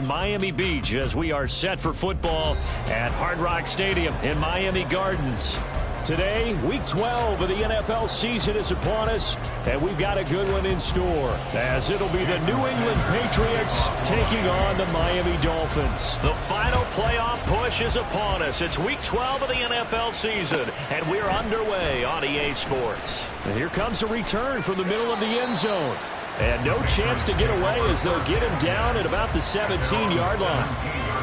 Miami Beach as we are set for football at Hard Rock Stadium in Miami Gardens. Today, Week 12 of the NFL season is upon us, and we've got a good one in store, as it'll be the New England Patriots taking on the Miami Dolphins. The final playoff push is upon us. It's Week 12 of the NFL season, and we're underway on EA Sports. And here comes a return from the middle of the end zone. And no chance to get away as they'll get him down at about the 17-yard line.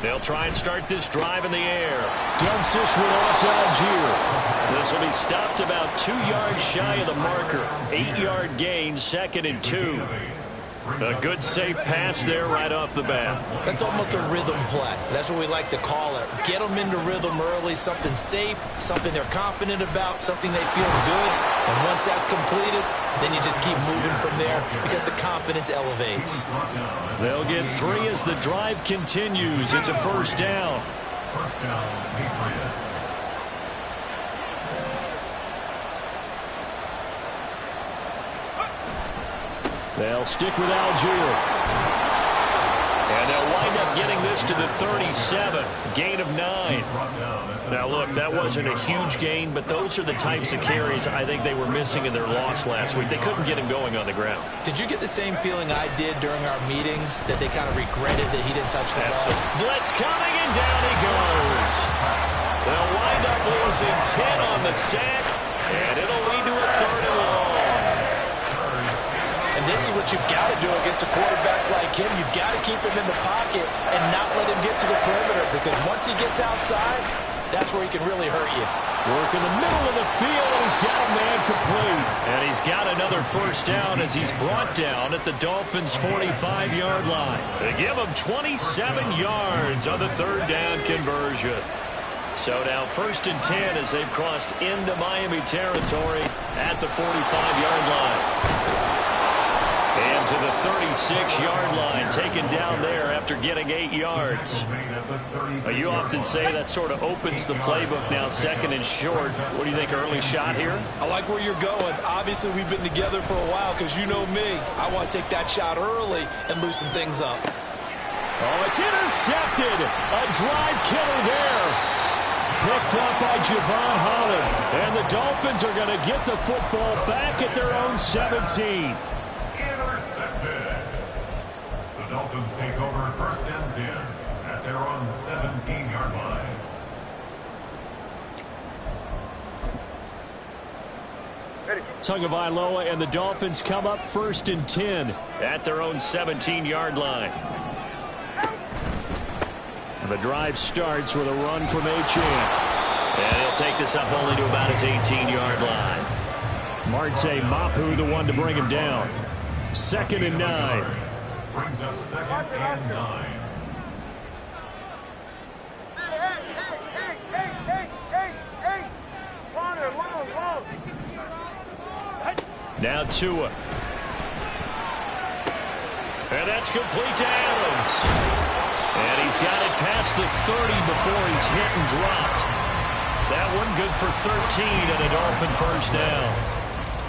They'll try and start this drive in the air. Dumps this one off to Algier. This will be stopped about 2 yards shy of the marker. 8-yard gain, 2nd and 2. A good safe pass there right off the bat. That's almost a rhythm play. That's what we like to call it. Get them into rhythm early, something safe, something they're confident about, something they feel good. And once that's completed, then you just keep moving from there because the confidence elevates. They'll get 3 as the drive continues. It's a first down. First down, Patriots. They'll stick with Algier. And they'll wind up getting this to the 37. Gain of 9. Now, look, that wasn't a huge gain, but those are the types of carries I think they were missing in their loss last week. They couldn't get him going on the ground. Did you get the same feeling I did during our meetings, that they kind of regretted that he didn't touch the ball? Blitz coming, and down he goes. They'll wind up losing 10 on the sack, and it'll lead to a 3rd and long. And this is what you've got to do against a quarterback like him. You've got to keep him in the pocket and not let him get to the perimeter, because once he gets outside, that's where he can really hurt you. Work in the middle of the field, and he's got a man complete. And he's got another first down as he's brought down at the Dolphins' 45-yard line. They give him 27 yards on the 3rd down conversion. So now 1st and 10 as they've crossed into Miami territory at the 45-yard line. And to the 36-yard line, taken down there after getting 8 yards. You often say that sort of opens the playbook now, 2nd and short. What do you think, early shot here? I like where you're going. Obviously, we've been together for a while, because you know me. I want to take that shot early and loosen things up. Oh, it's intercepted. A drive killer there. Picked up by Javon Holland. And the Dolphins are going to get the football back at their own 17. Intercepted. The Dolphins take over 1st and 10 at their own 17-yard line. Tagovailoa and the Dolphins come up 1st and 10 at their own 17-yard line. And the drive starts with a run from Achane. And he'll take this up only to about his 18-yard line. Marte Mapu, the one to bring him down. 2nd and 9. Brings up 2nd and 9. Now Tua. And that's complete to Adams. And he's got it past the 30 before he's hit and dropped. That one good for 13 and a Dolphin first down.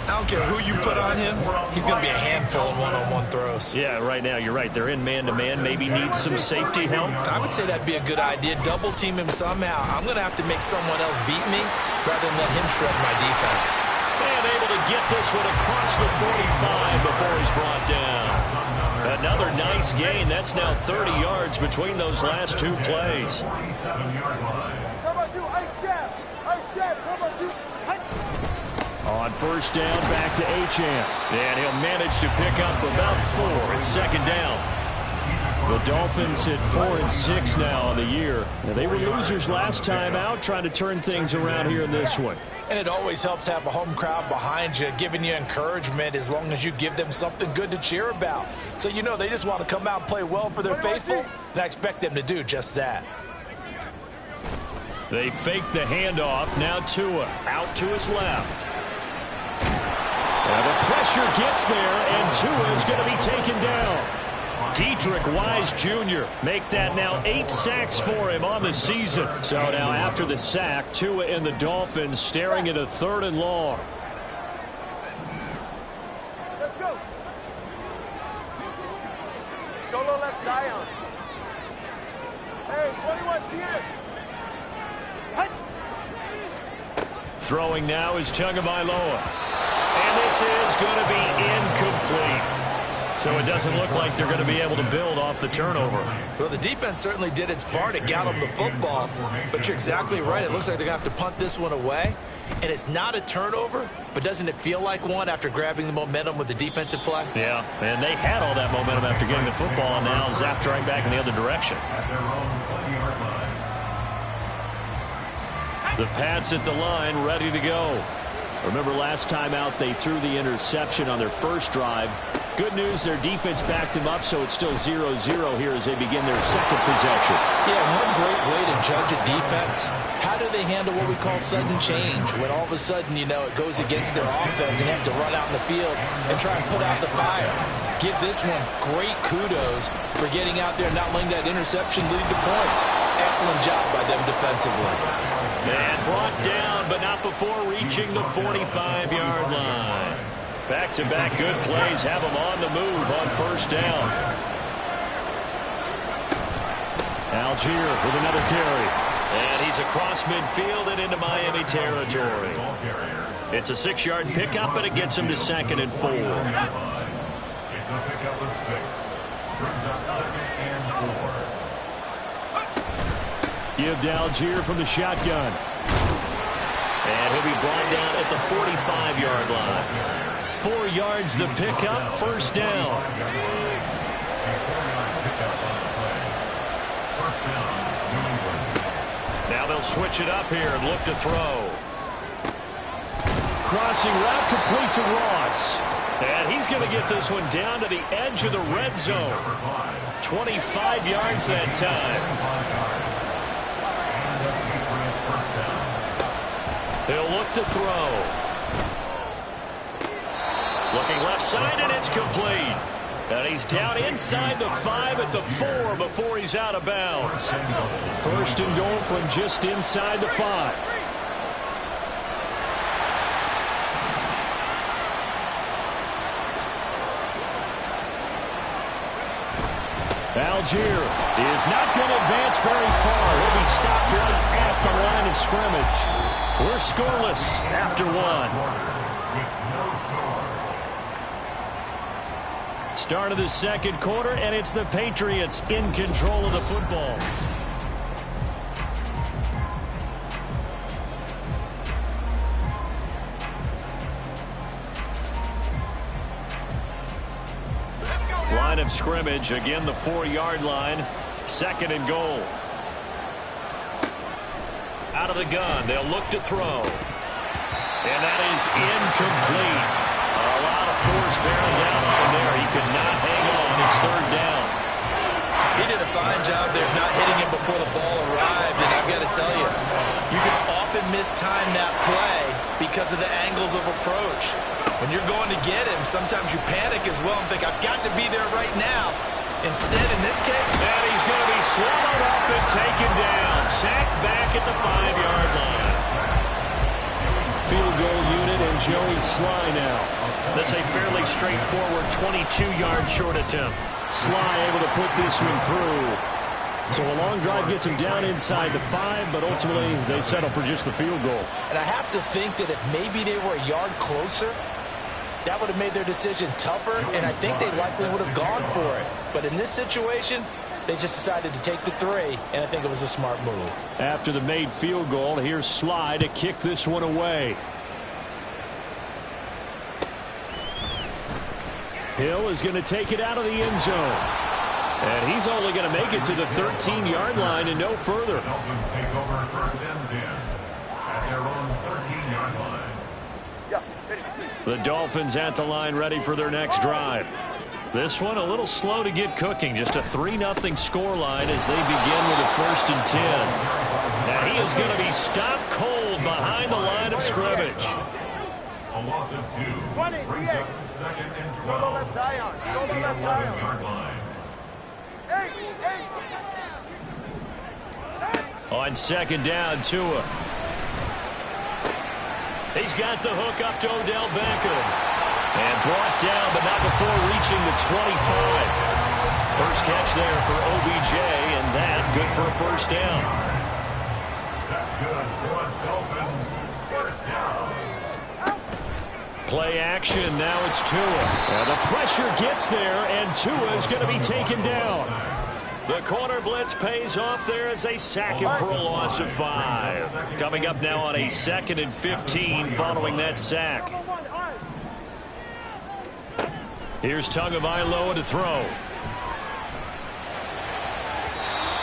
I don't care who you put on him, he's going to be a handful in one-on-one throws. Yeah, right now, you're right. They're in man-to-man. Maybe need some safety help. I would say that'd be a good idea. Double team him somehow. I'm going to have to make someone else beat me rather than let him shred my defense. And able to get this one across the 45 before he's brought down. Another nice gain. That's now 30 yards between those last 2 plays. On first down, back to Achane. And he'll manage to pick up about 4. It's 2nd down. The Dolphins at 4 and 6 now on the year. Now, they were losers last time out, trying to turn things around here in this one. And it always helps to have a home crowd behind you, giving you encouragement as long as you give them something good to cheer about. So you know they just want to come out and play well for their faithful, and I expect them to do just that. They fake the handoff. Now Tua out to his left. pressure gets there, and Tua is going to be taken down. Dietrich Wise Jr. make that now 8 sacks for him on the season. So now after the sack, Tua and the Dolphins staring at a 3rd and long. Let's go. Solo left Zion. Hey, 21's here. Hut. Throwing now is Tagovailoa. And this is going to be incomplete. So it doesn't look like they're going to be able to build off the turnover. Well, the defense certainly did its part. It got them the football. But you're exactly right. It looks like they're going to have to punt this one away. And it's not a turnover, but doesn't it feel like one after grabbing the momentum with the defensive play? Yeah, and they had all that momentum after getting the football, and now zapped right back in the other direction. The Pats at the line, ready to go. Remember last time out, they threw the interception on their first drive. Good news, their defense backed him up, so it's still 0-0 here as they begin their second possession. Yeah, one great way to judge a defense. How do they handle what we call sudden change? When all of a sudden, you know, it goes against their offense and they have to run out in the field and try and put out the fire. Give this one great kudos for getting out there and not letting that interception lead to points. Excellent job by them defensively. And brought down, but not before reaching the 45-yard line. Back-to-back good plays have them on the move on first down. Algier with another carry. And he's across midfield and into Miami territory. It's a 6-yard pickup, and it gets him to 2nd and 4. It's a pickup of 6. Brings up 2nd and 4. Give to Algier from the shotgun. And he'll be brought down at the 45-yard line. 4 yards the pickup, first down. Now they'll switch it up here and look to throw. Crossing route complete to Ross. And he's going to get this one down to the edge of the red zone. 25 yards that time. He'll look to throw. Looking left side, and it's complete. And he's down inside the 5 at the 4 before he's out of bounds. First and goal from just inside the 5. Algier is not going to advance very far. He'll be stopped right at the line of scrimmage. We're scoreless after 1. Start of the second quarter, and it's the Patriots in control of the football. Line of scrimmage, again the 4-yard line. 2nd and goal. Out of the gun, they'll look to throw. And that is incomplete. A lot of force bearing down on him there. He could not hang on. It's 3rd down. He did a fine job there not hitting him before the ball arrived, and I've got to tell you, you can often mistime that play because of the angles of approach. When you're going to get him, sometimes you panic as well and think, I've got to be there right now. Instead, in this case, and he's going to be swallowed up and taken down. Sacked back at the 5-yard line. Field goal unit and Joey Sly now. That's a fairly straightforward 22-yard short attempt. Sly able to put this one through. So a long drive gets him down inside the 5, but ultimately they settle for just the field goal. And I have to think that if maybe they were a yard closer, that would have made their decision tougher, and I think they likely would have gone for it. But in this situation, they just decided to take the 3, and I think it was a smart move. After the made field goal, here's Sly to kick this one away. Hill is going to take it out of the end zone. And he's only going to make it to the 13-yard line and no further. The Dolphins take over 1st and 10 at their own 13-yard line. The Dolphins at the line ready for their next drive. This one a little slow to get cooking. Just a 3-0 scoreline as they begin with a 1st and 10. And he is going to be stopped cold behind the line of scrimmage. A loss of 2. 20, Brings TH. up second and 12. Solo left Zion. Solo The left Zion. 11-yard line. Hey, hey. On second down, Tua. He's got the hook up to Odell Beckham. And brought down, but not before reaching the 25. First catch there for OBJ, and that good for a first down. That's good for Dolphins. First down. Play action, now it's Tua. And the pressure gets there, and Tua is going to be taken down. The corner blitz pays off there as they sack him for a loss of 5. Coming up now on a 2nd and 15 following that sack. Here's Tagovailoa to throw.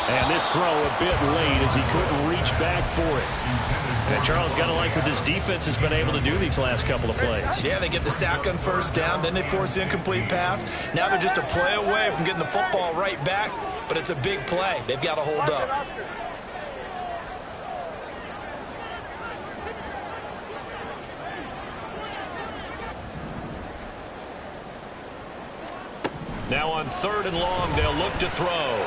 And this throw a bit late as he couldn't reach back for it. And Charles, got to like what this defense has been able to do these last couple of plays. Yeah, they get the sack on first down, then they force the incomplete pass. Now they're just a play away from getting the football right back, but it's a big play. They've got to hold up. Now on 3rd and long, they'll look to throw.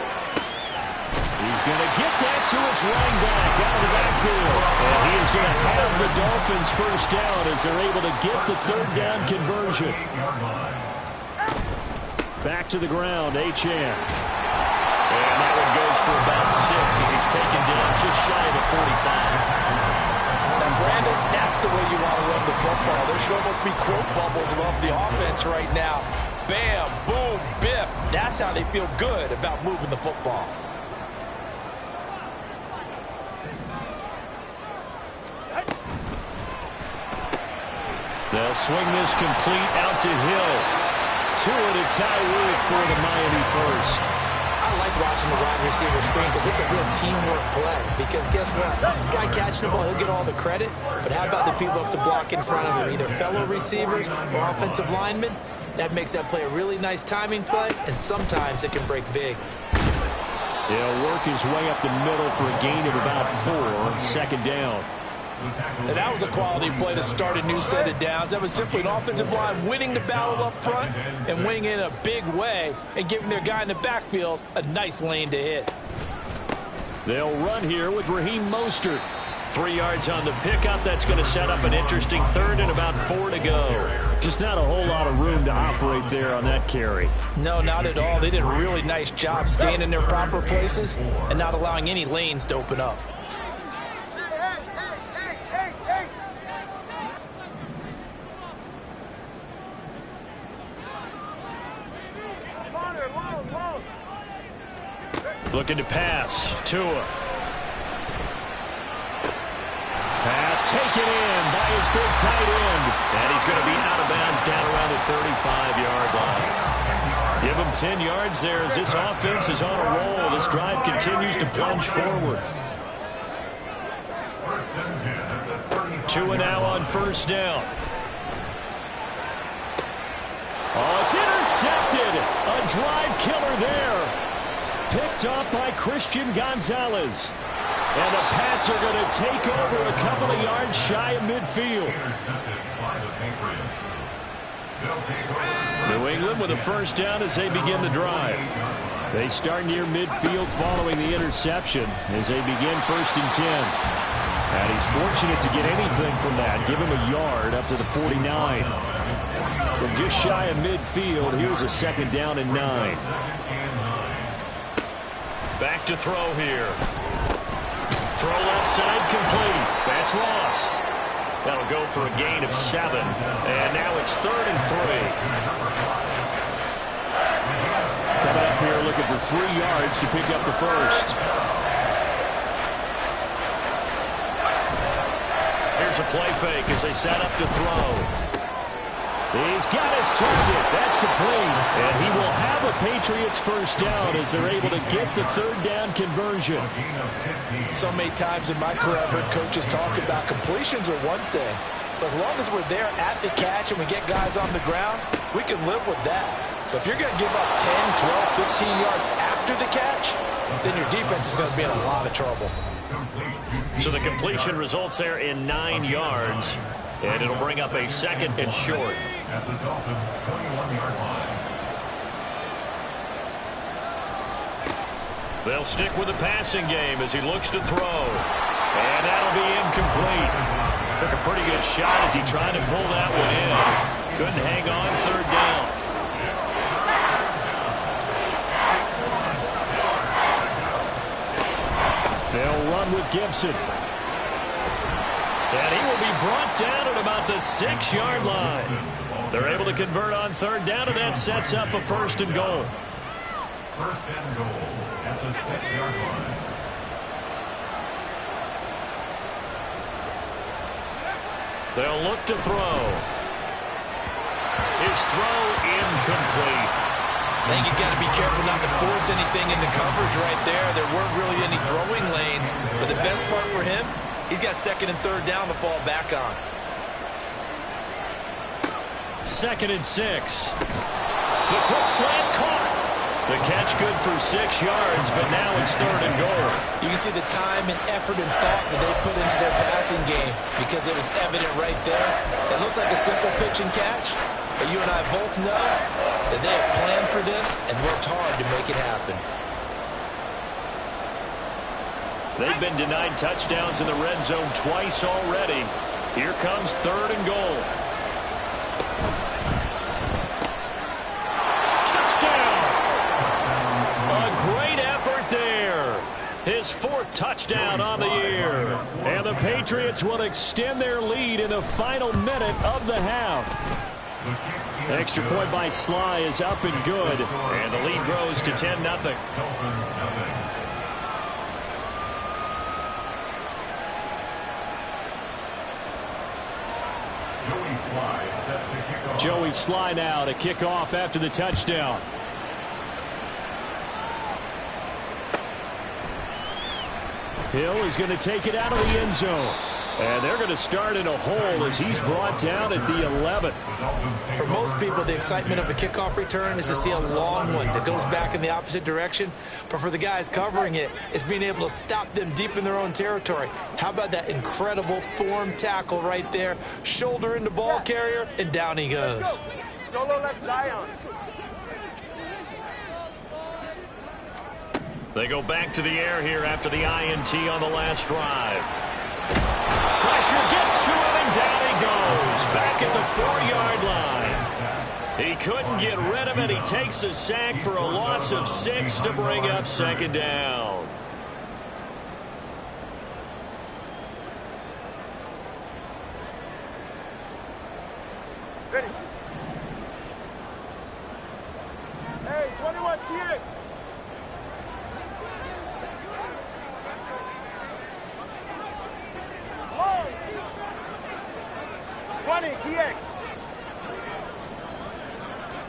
He's going to get that to his running back out of the backfield. And he is going to have the Dolphins first down as they're able to get the 3rd down conversion. Back to the ground, Achane. And that one goes for about 6 as he's taken down just shy of the 45. Now, Brandon, that's the way you want to run the football. There should almost be quote bubbles above the offense right now. Bam, boom, biff. That's how they feel good about moving the football. They'll swing this complete out to Hill. Tua to Tyreek for the Miami first. I like watching the wide receiver screen because it's a real teamwork play. Because guess what? The guy catching the ball, he'll get all the credit. But how about the people up to block in front of him, either fellow receivers or offensive linemen? That makes that play a really nice timing play, and sometimes it can break big. He'll work his way up the middle for a gain of about 4 on second down. And that was a quality play to start a new set of downs. That was simply an offensive line winning the battle up front and winning in a big way and giving their guy in the backfield a nice lane to hit. They'll run here with Raheem Mostert. 3 yards on the pickup. That's going to set up an interesting 3rd and about 4 to go. Just not a whole lot of room to operate there on that carry. No, not at all. They did a really nice job staying in their proper places and not allowing any lanes to open up. Looking to pass. Tua. Pass taken in by his big tight end. And he's going to be out of bounds down around the 35-yard line. Give him 10 yards there as this offense is on a roll. This drive continues to plunge forward. Tua now on first down. Oh, it's intercepted. A drive killer there. Picked up by Christian Gonzalez. And the Pats are going to take over a couple of yards shy of midfield. New England with a first down as they begin the drive. They start near midfield following the interception as they begin 1st and 10. And he's fortunate to get anything from that. Give him a yard up to the 49. From just shy of midfield, here's a 2nd down and 9. Back to throw here. Throw left side complete. That's Ross. That'll go for a gain of 7. And now it's 3rd and 3. Coming up here looking for 3 yards to pick up the first. Here's a play fake as they set up to throw. He's got his target. That's complete. And he will have a Patriots first down as they're able to get the 3rd down conversion. So many times in my career, I've heard coaches talk about completions are one thing. But as long as we're there at the catch and we get guys on the ground, we can live with that. So if you're going to give up 10, 12, 15 yards after the catch, then your defense is going to be in a lot of trouble. So the completion results there in 9 yards. And it'll bring up a second and short. At the Dolphins' 21-yard line. They'll stick with the passing game as he looks to throw. And that'll be incomplete. Took a pretty good shot as he tried to pull that one in. Couldn't hang on, third down. They'll run with Gibson. And he will be brought down at about the 6-yard line. They're able to convert on third down, and that sets up a first and goal. First and goal at the 6-yard line. They'll look to throw. His throw incomplete. I think he's got to be careful not to force anything into coverage right there. There weren't really any throwing lanes, but the best part for him, he's got second and third down to fall back on. 2nd and 6. The quick slant caught. The catch good for 6 yards, but now it's third and goal. You can see the time and effort and thought that they put into their passing game because it was evident right there. It looks like a simple pitch and catch, but you and I both know that they have planned for this and worked hard to make it happen. They've been denied touchdowns in the red zone twice already. Here comes third and goal. His 4th touchdown on the year. And the Patriots will extend their lead in the final minute of the half. Extra point by Sly is up and good. And the lead grows to 10-0. Joey Sly now to kick off after the touchdown. Hill is going to take it out of the end zone. And they're going to start in a hole as he's brought down at the 11. For most people, the excitement of a kickoff return is to see a long one that goes back in the opposite direction. But for the guys covering it, it's being able to stop them deep in their own territory. How about that incredible form tackle right there? Shoulder into ball carrier, and down he goes. Solo left Zion. They go back to the air here after the INT on the last drive. Pressure gets to him, and down he goes. Back at the 4-yard line. He couldn't get rid of it. He takes a sack for a loss of 6 to bring up second down. Ready. Hey, 21 TX. Long. 20 TX.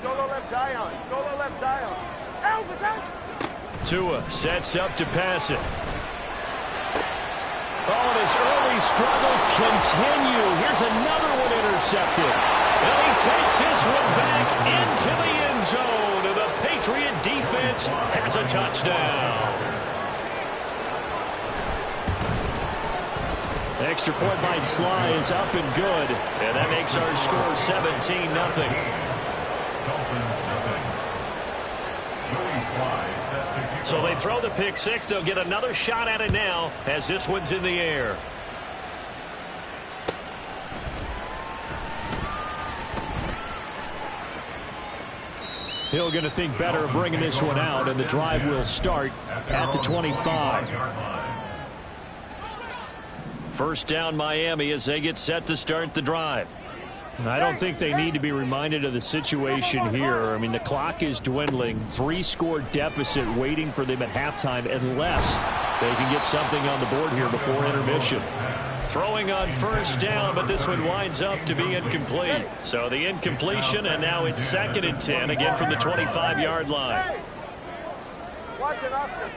Solo left Zion. Solo left Zion. Tua sets up to pass it. Oh, and his early struggles continue. Here's another one intercepted. And he takes this one back into the end zone. And the Patriot defense has a touchdown. Extra point by Sly is up and good. And that makes our score 17-0. So they throw the pick six. They'll get another shot at it now as this one's in the air. Hill going to think better of bringing this one out, and the drive will start at the 25. First down Miami as they get set to start the drive. I don't think they need to be reminded of the situation here. I mean, the clock is dwindling. 3-score deficit waiting for them at halftime unless they can get something on the board here before intermission. Throwing on first down, but this one winds up to be incomplete. So the incompletion, and now it's 2nd and 10, again from the 25-yard line. Hey. Watch it, Oscar.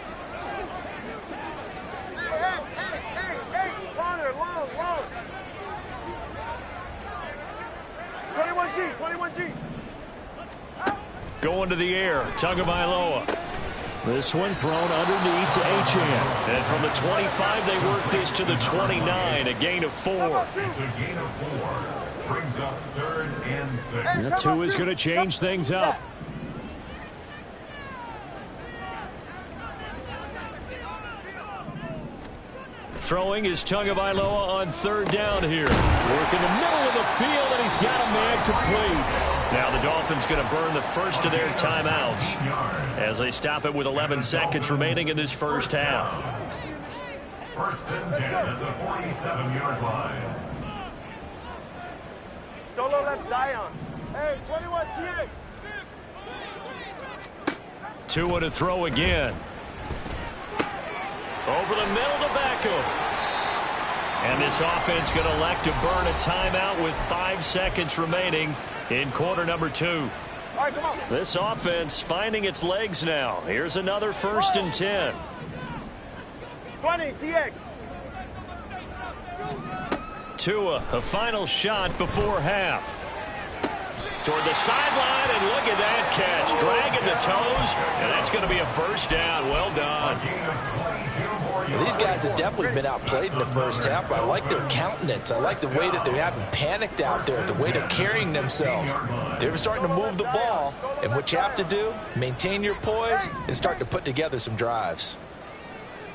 Hey. Corner, long. 21G. Going to the air, Tagovailoa. This one thrown underneath to Achane. And from the 25, they work this to the 29, a gain of 4. It's a gain of 4. Brings up 3rd and 6. That 2 is going to change things up. Throwing is Tagovailoa on 3rd down here. Work in the middle of the field, and he's got a man complete. Now the Dolphins going to burn the first of their timeouts as they stop it with 11 seconds remaining in this first half. 1st and 10 at the 47-yard line. Solo left Zion. Hey, 21 TX. Tua to throw again. Over the middle to Beckham. And this offense going to elect to burn a timeout with 5 seconds remaining in quarter number 2. All right, come on. This offense finding its legs now. Here's another 1st and 10. 20 TX. Tua, a final shot before half. Toward the sideline, and look at that catch. Dragging the toes, and that's going to be a 1st down. Well done. These guys have definitely been outplayed in the first half. I like their countenance. I like the way that they haven't panicked out there, the way they're carrying themselves. They're starting to move the ball, and what you have to do, maintain your poise and start to put together some drives.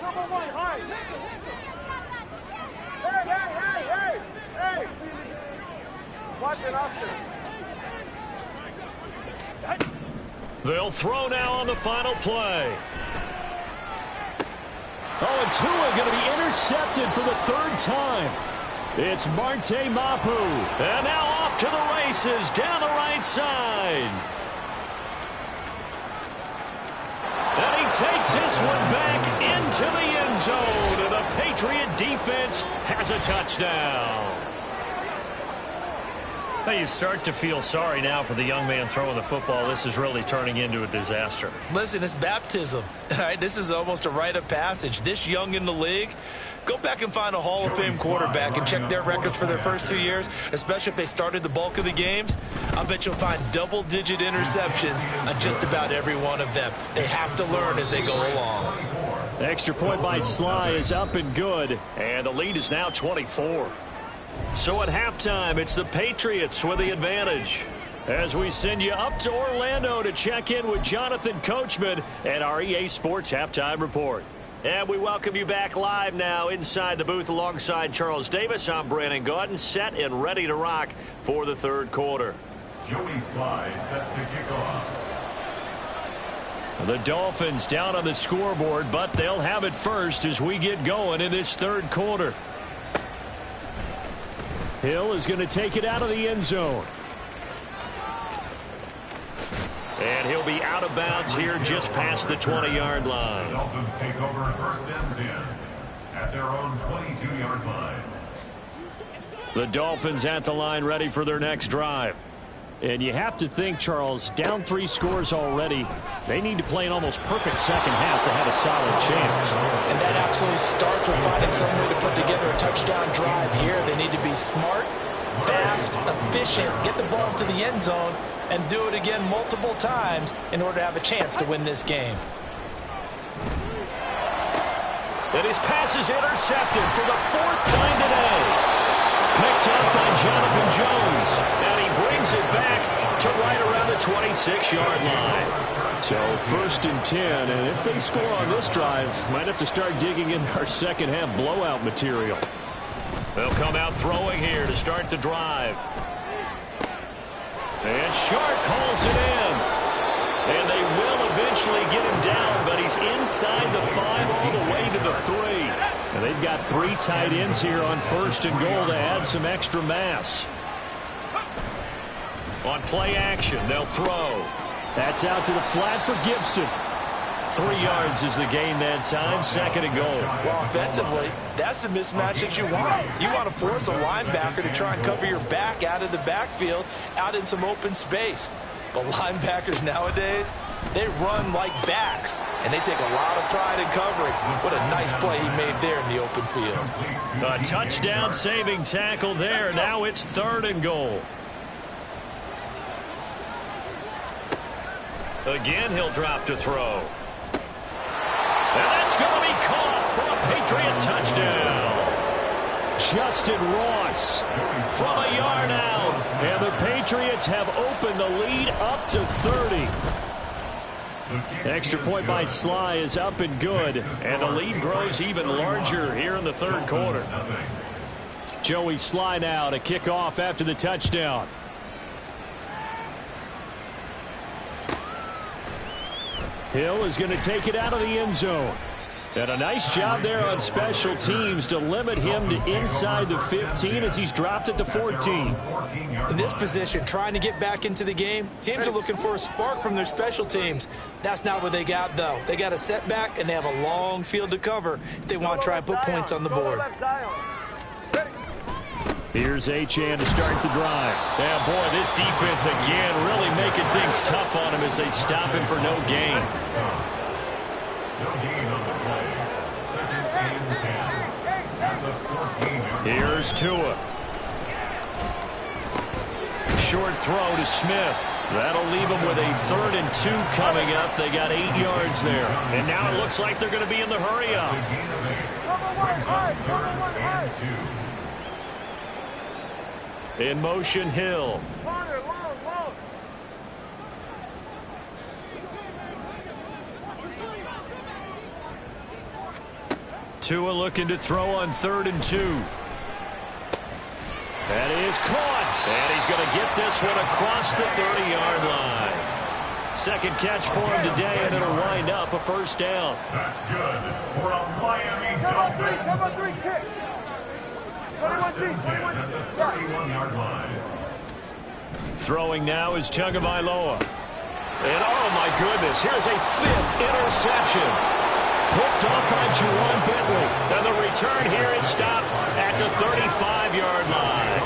Number 1, high. Hey. Watching Oscar. They'll throw now on the final play. Oh, and Tua going to be intercepted for the 3rd time. It's Marte Mapu. And now off to the races down the right side. And he takes this one back into the end zone. And the Patriot defense has a touchdown. Now you start to feel sorry now for the young man throwing the football. This is really turning into a disaster. Listen, it's baptism. All right, this is almost a rite of passage. This young in the league, go back and find a Hall of Fame quarterback and check their records for their first 2 years, especially if they started the bulk of the games. I bet you'll find double-digit interceptions on just about every one of them. They have to learn as they go along. Extra point by Sly is up and good, and the lead is now 24. So at halftime, it's the Patriots with the advantage. As we send you up to Orlando to check in with Jonathan Coachman at our EA Sports Halftime Report. And we welcome you back live now inside the booth alongside Charles Davis. I'm Brandon Gaudin, set and ready to rock for the 3rd quarter. Joey Sly set to kick off. The Dolphins down on the scoreboard, but they'll have it first as we get going in this 3rd quarter. Hill is going to take it out of the end zone. And he'll be out of bounds here just past the 20-yard line. The Dolphins take over 1st and 10 at their own 22-yard line. The Dolphins at the line ready for their next drive. And you have to think, Charles, down 3 scores already. They need to play an almost perfect second half to have a solid chance. And that absolutely starts with finding some way to put together a touchdown drive here. They need to be smart, fast, efficient, get the ball to the end zone, and do it again multiple times in order to have a chance to win this game. And his pass is intercepted for the 4th time today. Picked up by Jonathan Jones. And he brings it back to right around the 26-yard line. So 1st and 10, and if they score on this drive, might have to start digging in our second half blowout material. They'll come out throwing here to start the drive. And Shark calls it in. And they will eventually get him down, but he's inside the 5 all the way to the 3. And they've got 3 tight ends here on 1st and goal to add some extra mass. On play action, they'll throw. That's out to the flat for Gibson. 3 yards is the gain that time, 2nd and goal. Well, offensively, that's the mismatch that you want. You want to force a linebacker to try and cover your back out of the backfield, out in some open space. But linebackers nowadays, they run like backs, and they take a lot of pride in covering. What a nice play he made there in the open field. A touchdown-saving tackle there. Now it's 3rd and goal. Again, he'll drop to throw. Patriot touchdown. Justin Ross from a yard out. And the Patriots have opened the lead up to 30. Extra point by Sly is up and good. And the lead grows even larger here in the third quarter. Joey Sly now to kick off after the touchdown. Hill is going to take it out of the end zone. And a nice job there on special teams to limit him to inside the 15 as he's dropped at the 14. In this position, trying to get back into the game, teams are looking for a spark from their special teams. That's not what they got, though. They got a setback, and they have a long field to cover if they want to try and put points on the board. Here's Achane to start the drive. Yeah, boy, this defense again really making things tough on him as they stop him for no gain. No gain on the play. 2nd and 10 at the 14. Here's Tua. Short throw to Smith. That'll leave them with a 3rd and 2 coming up. They got 8 yards there. And now it looks like they're going to be in the hurry up. In motion, Hill. Tua looking to throw on 3rd and 2. That is caught. And he's going to get this one across the 30-yard line. Second catch for him today, and it'll wind up a first down. That's good for a Miami Dolphins. Come on, 3, kick. 21G, 21. At the 31-yard line. Throwing now is Tagovailoa. And oh my goodness, here's a 5th interception. Picked off by Juwan Bentley. And the return here is stopped at the 35-yard line.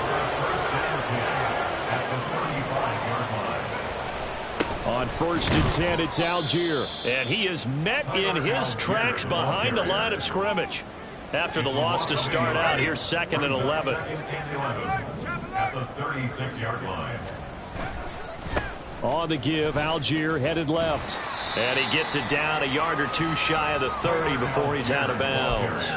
On 1st and 10, it's Algier. And he is met in his tracks behind the line of scrimmage. After the loss to start out, here's 2nd and 11. At the 36-yard line. On the give, Algier headed left. And he gets it down a yard or 2 shy of the 30 before he's out of bounds.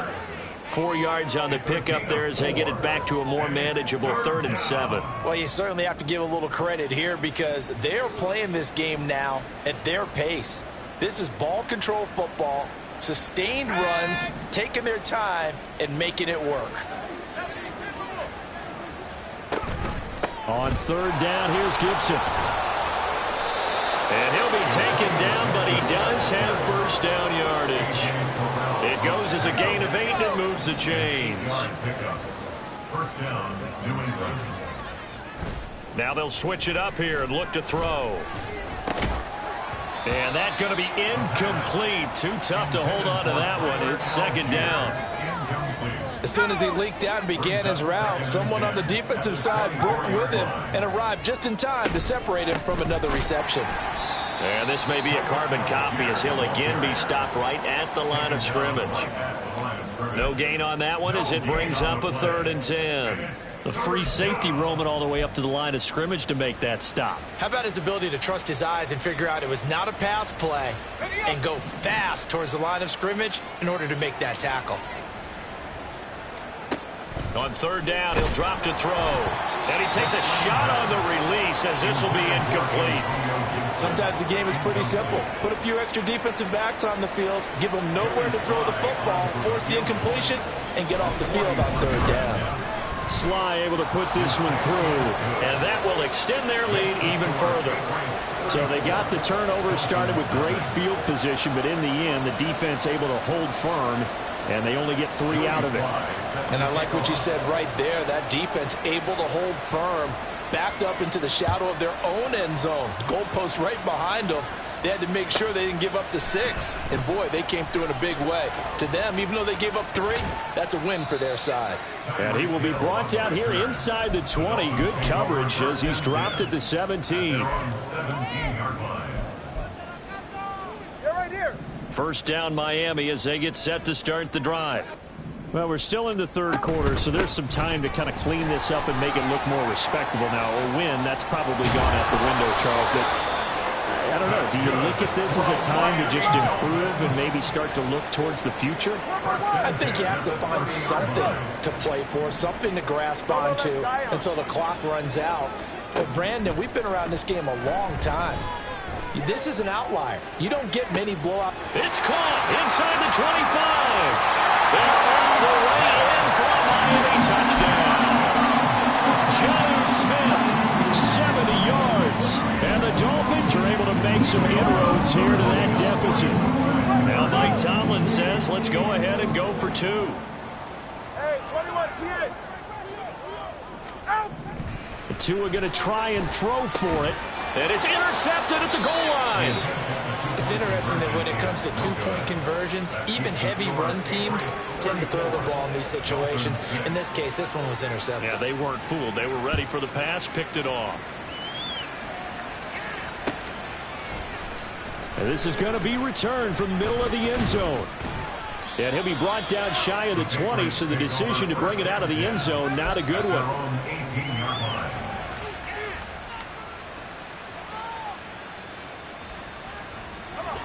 4 yards on the pickup there as they get it back to a more manageable 3rd and 7. Well, you certainly have to give a little credit here because they're playing this game now at their pace. This is ball control football, sustained runs, taking their time and making it work. On 3rd down, here's Gibson. And he'll be taken down, but he does have first down yardage. It goes as a gain of 8, and it moves the chains. First down, New England. Now they'll switch it up here and look to throw. And that's going to be incomplete. Too tough to hold on to that one. It's 2nd down. As soon as he leaked out and began his route, someone on the defensive side broke with him and arrived just in time to separate him from another reception. And this may be a carbon copy as he'll again be stopped right at the line of scrimmage. No gain on that one as it brings up a 3rd and 10. The free safety roaming all the way up to the line of scrimmage to make that stop. How about his ability to trust his eyes and figure out it was not a pass play and go fast towards the line of scrimmage in order to make that tackle. On 3rd down, he'll drop to throw. And he takes a shot on the release as this will be incomplete. Sometimes the game is pretty simple. Put a few extra defensive backs on the field, give them nowhere to throw the football, force the incompletion, and get off the field on 3rd down. Sly able to put this one through. And that will extend their lead even further. So they got the turnover started with great field position, but in the end, the defense able to hold firm. And they only get 3 out of it. And I like what you said right there. That defense able to hold firm, backed up into the shadow of their own end zone. Goalpost right behind them. They had to make sure they didn't give up the 6. And, boy, they came through in a big way. To them, even though they gave up 3, that's a win for their side. And he will be brought down here inside the 20. Good coverage as he's dropped at the 17. First down Miami as they get set to start the drive. Well, we're still in the 3rd quarter, so there's some time to kind of clean this up and make it look more respectable now. Or win, that's probably gone out the window, Charles. But I don't know. Do you look at this as a time to just improve and maybe start to look towards the future? I think you have to find something to play for, something to grasp onto until the clock runs out. But, Brandon, we've been around this game a long time. This is an outlier. You don't get many blowout. It's caught inside the 25. They're all the way in for a Miami touchdown. John Smith, 70 yards. And the Dolphins are able to make some inroads here to that deficit. Now Mike Tomlin says, let's go ahead and go for 2. Hey, 21, T.A. Out! The two are going to try and throw for it. And it's intercepted at the goal line. It's interesting that when it comes to two-point conversions, even heavy run teams tend to throw the ball in these situations. In this case, this one was intercepted. Yeah, they weren't fooled. They were ready for the pass, picked it off. And this is going to be returned from the middle of the end zone. And he'll be brought down shy of the 20, so the decision to bring it out of the end zone, not a good one.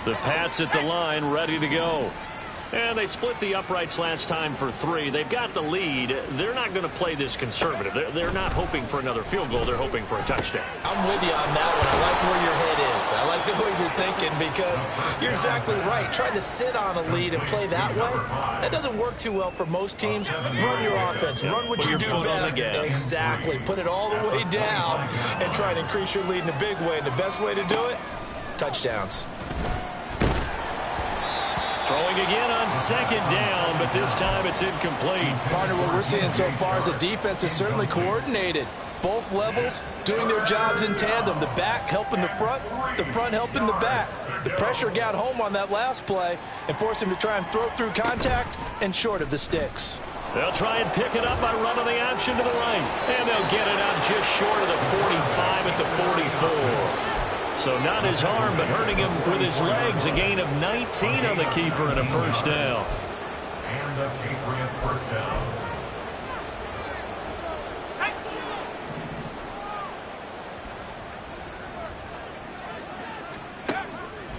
The Pats at the line, ready to go. And they split the uprights last time for 3. They've got the lead. They're not going to play this conservative. They're not hoping for another field goal. They're hoping for a touchdown. I'm with you on that one. I like where your head is. I like the way you're thinking because you're exactly right. Trying to sit on a lead and play that way, that doesn't work too well for most teams. Run your offense. Run what you do best. Exactly. Put it all the way down and try and increase your lead in a big way. And the best way to do it, touchdowns. Throwing again on second down, but this time it's incomplete. Partner, what we're seeing so far is the defense is certainly coordinated. Both levels doing their jobs in tandem. The back helping the front helping the back. The pressure got home on that last play and forced him to try and throw through contact and short of the sticks. They'll try and pick it up by running the option to the right. And they'll get it up just short of the 45 at the 44. So not his arm, but hurting him with his legs. A gain of 19 on the keeper and a first down. And a Patriot first down.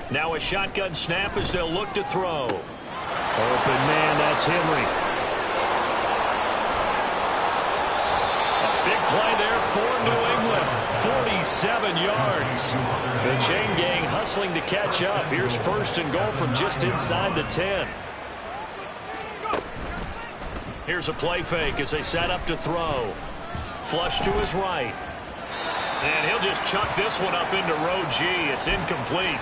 Now a shotgun snap as they'll look to throw. Open man, that's Henry. A big play there for New England. 47 yards. The chain gang hustling to catch up. Here's first and goal from just inside the 10. Here's a play fake as they set up to throw. Flush to his right. And he'll just chuck this one up into row G. It's incomplete.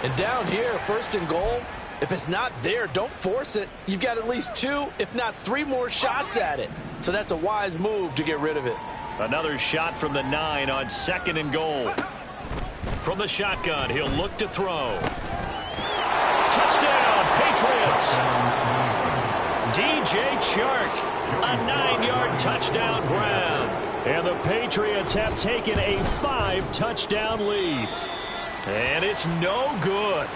And down here, first and goal, if it's not there, don't force it. You've got at least 2, if not 3 more shots at it. So that's a wise move to get rid of it. Another shot from the 9 on second and goal. From the shotgun, he'll look to throw. Touchdown, Patriots! DJ Chark, a 9-yard touchdown grab. And the Patriots have taken a 5-touchdown lead. And it's no good.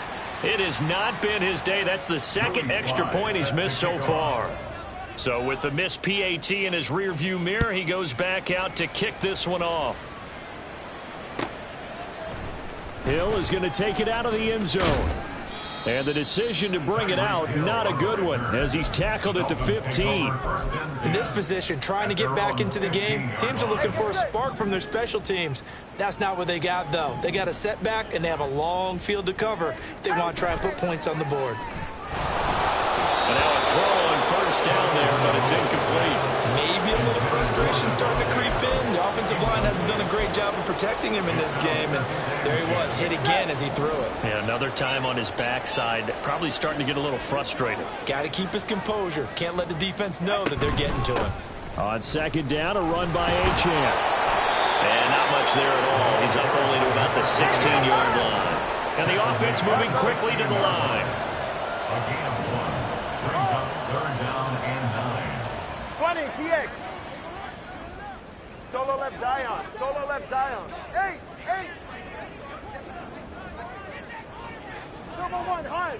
It has not been his day. That's the second extra point he's missed so far. So with the missed PAT in his rearview mirror, he goes back out to kick this one off. Hill is going to take it out of the end zone. And the decision to bring it out, not a good one, as he's tackled at the 15. In this position, trying to get back into the game, teams are looking for a spark from their special teams. That's not what they got, though. They got a setback, and they have a long field to cover if they want to try and put points on the board. And now a throw on first down there, but it's incomplete. Maybe a little frustration starting to creep in. The offensive line hasn't done a great job of protecting him in this game, and there he was, hit again as he threw it. Yeah, another time on his backside, probably starting to get a little frustrated. Got to keep his composure. Can't let the defense know that they're getting to him. On second down, a run by Achane. And not much there at all. He's up only to about the 16-yard line. And the offense moving quickly to the line. A gain of 1. Brings up third down and 9. 20, TX. Solo left Zion. Solo left Zion. 8. Turbo 1, hard.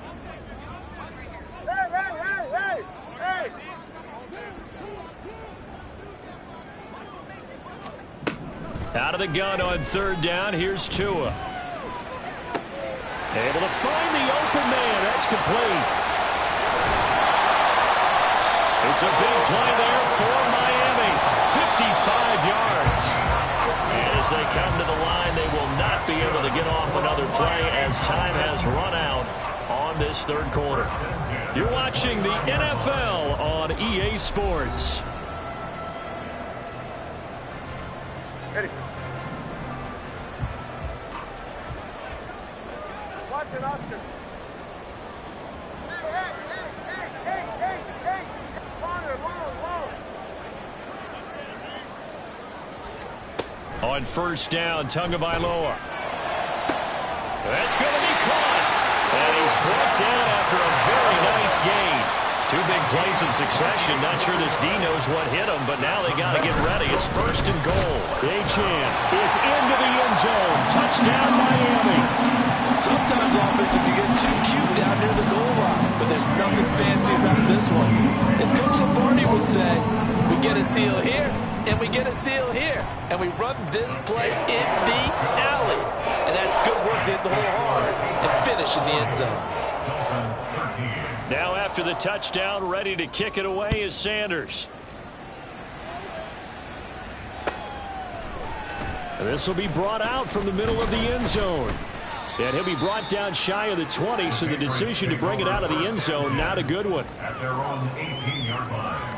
Hey. Out of the gun on third down, here's Tua. Able to find the open man. That's complete. It's a big play there for Miami. 55 yards. And as they come to the line, they will not be able to get off another play as time has run out on this third quarter. You're watching the NFL on EA Sports. Ready. Watch it, Oscar. Hey. Corner, long. On first down, Tagovailoa. That's going to be caught. And he's brought down after a very nice gain. Two big plays in succession. Not sure this D knows what hit him, but now they got to get ready. It's first and goal. Achane is into the end zone. Touchdown, Miami. Sometimes offensive can get too cute down near the goal line, but there's nothing fancy about this one. As Coach Lombardi would say, we get a seal here, and we get a seal here, and we run this play in the alley. And that's good work to hit the hole hard and finish in the end zone. Now after the touchdown, ready to kick it away is Sanders. And this will be brought out from the middle of the end zone. And he'll be brought down shy of the 20, so the decision to bring it out of the end zone, not a good one. At their own 18-yard line.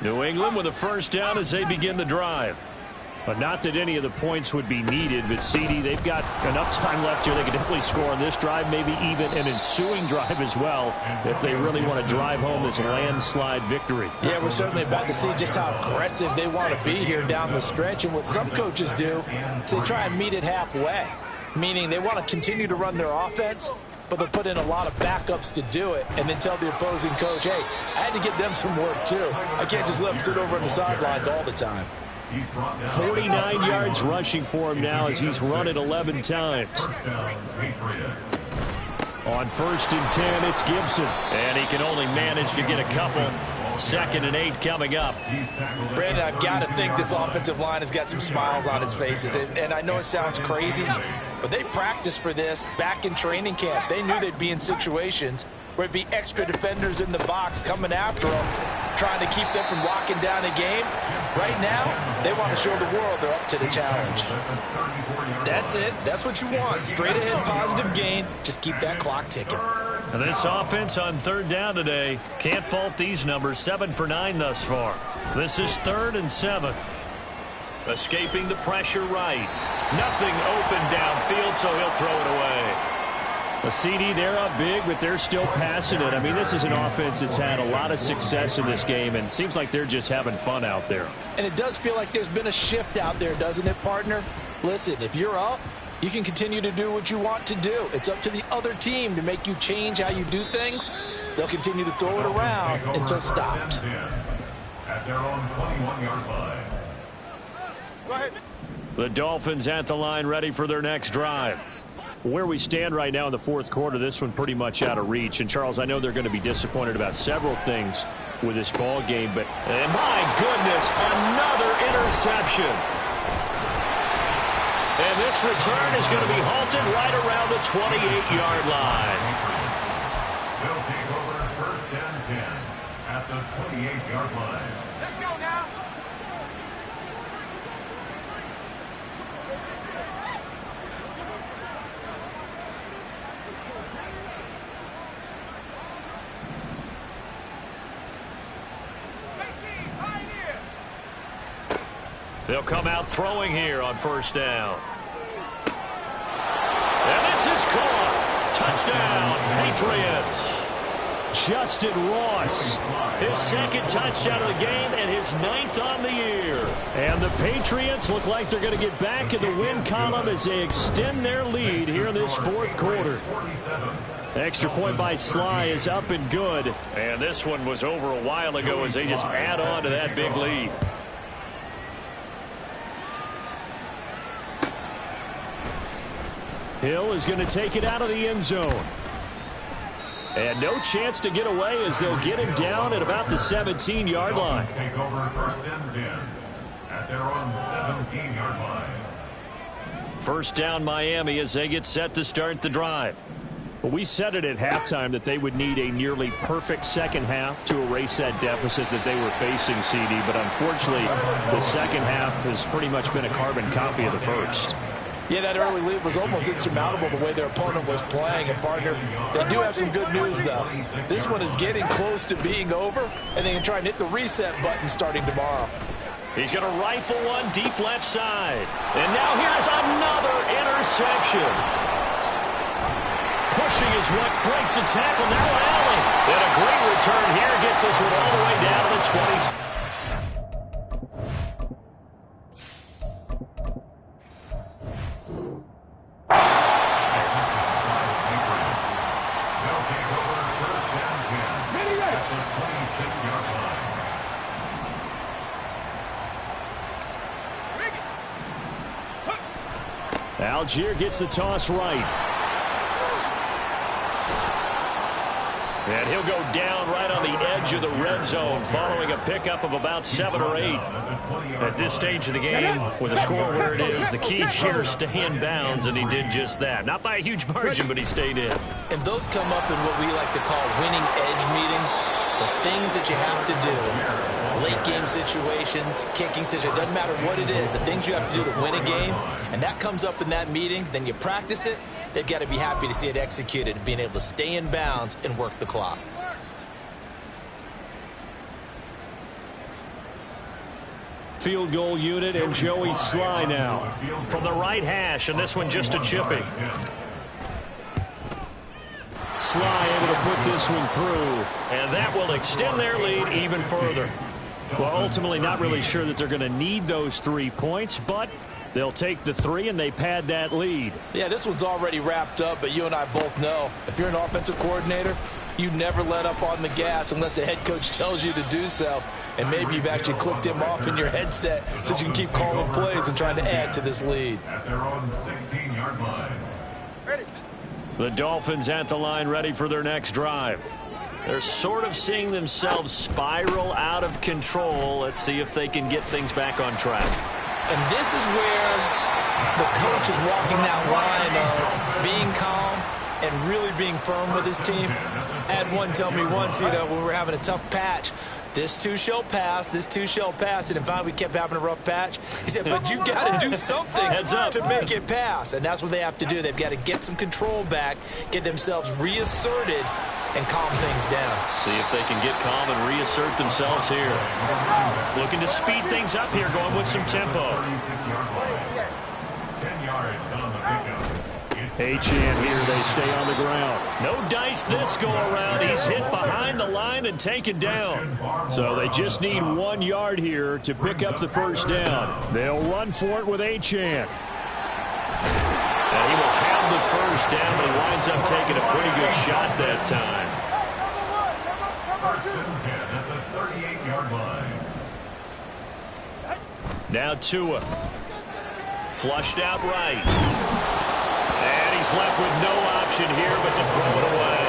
New England with a first down as they begin the drive. But not that any of the points would be needed, but CD, they've got enough time left here. They can definitely score on this drive, maybe even an ensuing drive as well, if they really want to drive home this landslide victory. Yeah, we're certainly about to see just how aggressive they want to be here down the stretch. And what some coaches do is they try and meet it halfway, meaning they want to continue to run their offense, but they'll put in a lot of backups to do it and then tell the opposing coach, hey, I had to give them some work too. I can't just let them sit over on the sidelines all the time. 49 yards rushing for him now as he's run it 11 times. On first and 10, it's Gibson. And he can only manage to get a couple. 2nd and 8 coming up. Brandon, I've got to think this offensive line has got some smiles on its faces. And I know it sounds crazy, but they practiced for this back in training camp. They knew they'd be in situations where it'd be extra defenders in the box coming after them, trying to keep them from locking down a game. Right now, they want to show the world they're up to the challenge. That's it. That's what you want. Straight ahead positive gain. Just keep that clock ticking. And this offense on third down today, can't fault these numbers. 7 for 9 thus far. This is 3rd and 7. Escaping the pressure right. Nothing open downfield, so he'll throw it away. A CD, they're up big, but they're still passing it. I mean, this is an offense that's had a lot of success in this game, and it seems like they're just having fun out there. And it does feel like there's been a shift out there, doesn't it, partner? Listen, if you're up, you can continue to do what you want to do. It's up to the other team to make you change how you do things. They'll continue to throw it around until stopped. At their own 21-yard line. Go ahead. The Dolphins at the line, ready for their next drive. Where we stand right now in the fourth quarter, this one pretty much out of reach. And, Charles, I know they're going to be disappointed about several things with this ball game, but my goodness, another interception. And this return is going to be halted right around the 28-yard line. They'll take over 1st and 10 at the 28-yard line. Let's go now. They'll come out throwing here on first down. And this is caught. Touchdown, Patriots. Justin Ross, his 2nd touchdown of the game and his 9th on the year. And the Patriots look like they're going to get back in the win column as they extend their lead here in this fourth quarter. Extra point by Sly is up and good. And this one was over a while ago as they just add on to that big lead. Hill is going to take it out of the end zone. And no chance to get away as they'll get him down at about the 17-yard line. Take over 1st and 10 at their own 17-yard line. First down Miami as they get set to start the drive. Well, we said it at halftime that they would need a nearly perfect second half to erase that deficit that they were facing, CD. But unfortunately, the second half has pretty much been a carbon copy of the first. Yeah, that early lead was almost insurmountable the way their opponent was playing. And, partner, they do have some good news, though. This one is getting close to being over, and they can try and hit the reset button starting tomorrow. He's going to rifle one deep left side. And now here's another interception. Pushing is what breaks the tackle. Now Allen. And a great return here gets us all the way down to the 20. Algier gets the toss right. And he'll go down right on the edge of the red zone following a pickup of about 7 or 8. At this stage of the game, with the score where it is, the key here is stay in bounds, and he did just that. Not by a huge margin, but he stayed in. And those come up in what we like to call winning edge meetings. The things that you have to do, late game situations, kicking situations, doesn't matter what it is, the things you have to do to win a game, and that comes up in that meeting, then you practice it. They've got to be happy to see it executed, being able to stay in bounds and work the clock. Field goal unit and Joey Sly now. From the right hash, and this one just a chipping. Sly able to put this one through. And that will extend their lead even further. Well, ultimately not really sure that they're going to need those 3 points, but they'll take the 3 and they pad that lead. Yeah, this one's already wrapped up, but you and I both know if you're an offensive coordinator, you never let up on the gas unless the head coach tells you to do so. And maybe you've actually clicked him off in your headset so you can keep calling plays and trying to add to this lead. At their own 16-yard line. Ready. The Dolphins at the line ready for their next drive. They're sort of seeing themselves spiral out of control. Let's see if they can get things back on track. And this is where the coach is walking that line of being calm and really being firm with his team. I had one tell me once, when we were having a tough patch, this too shall pass, this too shall pass. And finally we kept having a rough patch. He said, but you got to do something to make it pass. And that's what they have to do. They've got to get some control back, get themselves reasserted, and calm things down. See if they can get calm and reassert themselves here. Looking to speed things up here, going with some tempo. 10 yards on the pickup. Achane here, they stay on the ground. No dice this go around. He's hit behind the line and taken down. So they just need 1 yard here to pick up the first down. They'll run for it with Achane. And he will have the first down, but he winds up taking a pretty good shot that time. First and 10 at the 38-yard line. Now Tua. Flushed out right. And he's left with no option here but to throw it away.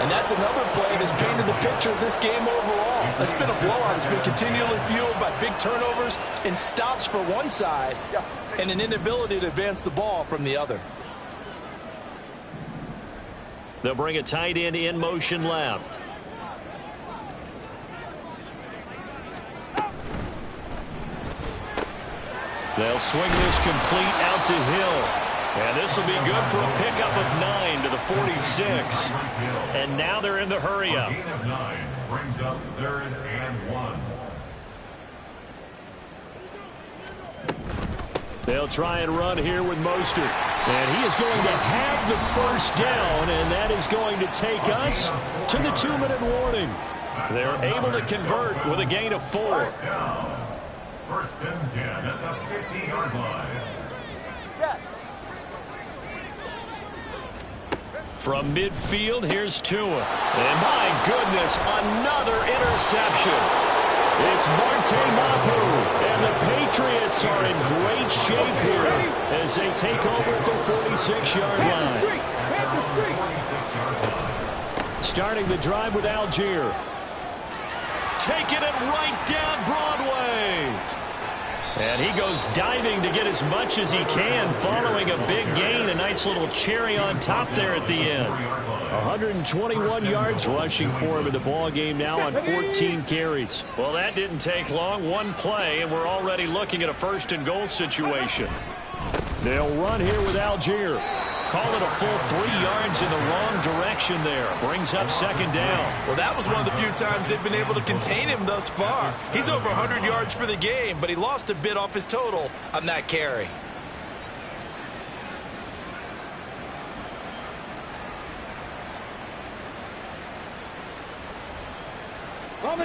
And that's another play that's painted the picture of this game overall. It's been a blowout. It's been continually fueled by big turnovers and stops for one side and an inability to advance the ball from the other. They'll bring a tight end in motion left. They'll swing this complete out to Hill. And this will be good for a pickup of 9 to the 46. And now they're in the hurry up. Gain of 9 brings up 3rd and 1. They'll try and run here with Mostert. And he is going to have the first down, and that is going to take us to the 2-minute warning. They're able to convert with a gain of 4. First and 10 at the 50-yard line. From midfield, here's Tua. And my goodness, another interception. It's Marte Mapu. And the Patriots are in great shape here as they take over at the 46-yard line. Starting the drive with Algier. Taking it right down Broadway. And he goes diving to get as much as he can, following a big gain. A nice little cherry on top there at the end. 121 yards rushing for him in the ball game now on 14 carries. Well, that didn't take long. One play, and we're already looking at a 1st and goal situation. They'll run here with Algier. Call it a full 3 yards in the wrong direction there. Brings up 2nd down. Well, that was one of the few times they've been able to contain him thus far. He's over 100 yards for the game, but he lost a bit off his total on that carry.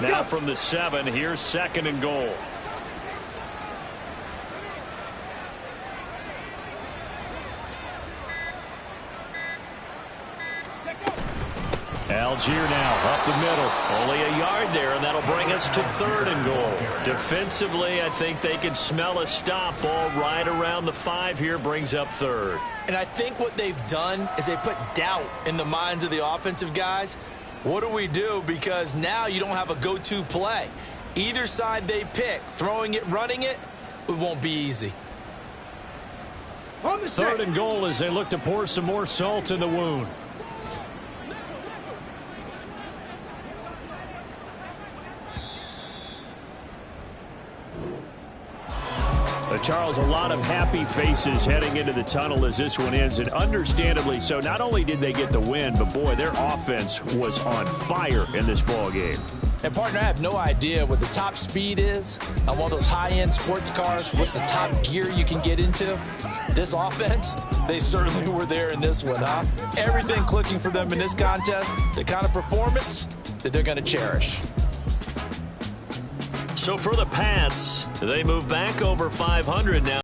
Now from the 7, here's 2nd and goal. Algier now up the middle. Only a yard there, and that'll bring us to 3rd and goal. Defensively, I think they can smell a stop. Ball right around the 5 here, brings up 3rd. And I think what they've done is they put doubt in the minds of the offensive guys. What do we do? Because now you don't have a go-to play. Either side they pick, throwing it, running it, it won't be easy. 3rd and goal as they look to pour some more salt in the wound. Charles, a lot of happy faces heading into the tunnel as this one ends, and understandably so. Not only did they get the win, but boy, their offense was on fire in this ball game. And partner, I have no idea what the top speed is on one of those high-end sports cars. What's the top gear you can get into? This offense, they certainly were there in this one, huh? Everything clicking for them in this contest, the kind of performance that they're going to cherish. So for the Pats, they move back over 500 now.